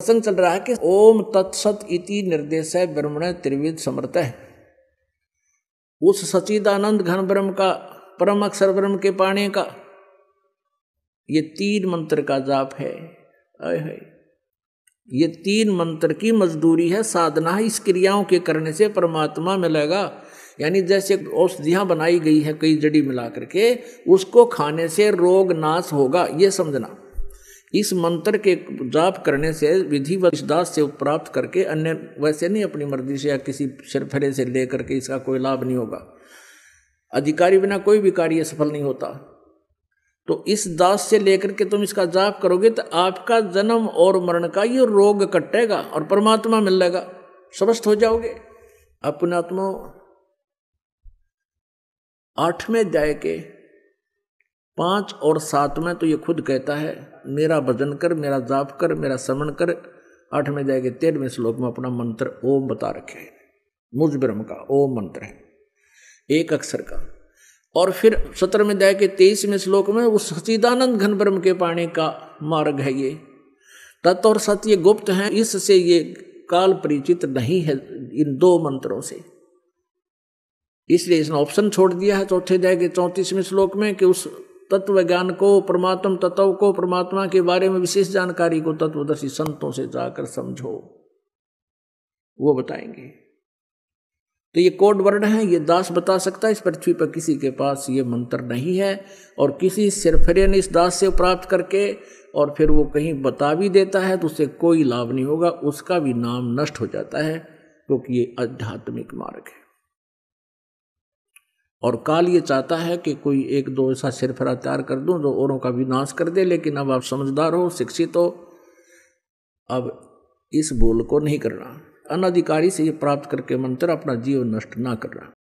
प्रसंग चल रहा है कि ओम तत्सत इति निर्देशय ब्रह्मण त्रिविध समर्थः, उस सच्चिदानंद घन ब्रह्म का, परम अक्षर ब्रह्म के पाने का ये 3 मंत्र का जाप है। ये 3 मंत्र की मजदूरी है, साधना है। इस क्रियाओं के करने से परमात्मा मिलेगा। यानी जैसे औषधियां बनाई गई है कई जड़ी मिला करके, उसको खाने से रोग नाश होगा, ये समझना। इस मंत्र के जाप करने से विधिवत दास से प्राप्त करके, अन्य वैसे नहीं अपनी मर्जी से या किसी सिरफरे से लेकर के इसका कोई लाभ नहीं होगा। अधिकारी बिना कोई भी कार्य सफल नहीं होता। तो इस दास से लेकर के तुम इसका जाप करोगे तो आपका जन्म और मरण का ये रोग कटेगा और परमात्मा मिलेगा, स्वस्थ हो जाओगे। अपने आत्मा 8वें अध्याय के 5 और 7 में तो ये खुद कहता है, मेरा भजन कर, मेरा जाप कर, मेरा स्मरण कर। 8वें अध्याय के 13वें श्लोक में अपना मंत्र ओम बता रखे है। मुझ ब्रह्म का ओम मंत्र है, एक अक्षर का। और फिर 17वें अध्याय के 23वें श्लोक में उस सच्चिदानंद घन ब्रह्म के पाने का मार्ग है। ये तत् और सत्य ये गुप्त हैं, इससे ये काल परिचित नहीं है इन 2 मंत्रों से। इसलिए इसने ऑप्शन छोड़ दिया है 4थे अध्याय के 34वें श्लोक में कि उस तत्व ज्ञान को, परमात्म तत्व को, परमात्मा के बारे में विशेष जानकारी को तत्वदर्शी संतों से जाकर समझो, वो बताएंगे। तो ये कोड वर्ड है, ये दास बता सकता है। इस पृथ्वी पर किसी के पास ये मंत्र नहीं है, और किसी सिरफरे ने इस दास से प्राप्त करके और फिर वो कहीं बता भी देता है तो उससे कोई लाभ नहीं होगा, उसका भी नाम नष्ट हो जाता है, क्योंकि ये आध्यात्मिक मार्ग है। और काल ये चाहता है कि कोई 1-2 ऐसा सिरफरा तैयार कर दूं जो औरों का विनाश कर दे, लेकिन अब आप समझदार हो, शिक्षित हो, अब इस भूल को नहीं करना। अनधिकारी से ये प्राप्त करके मंत्र अपना जीवन नष्ट ना करना।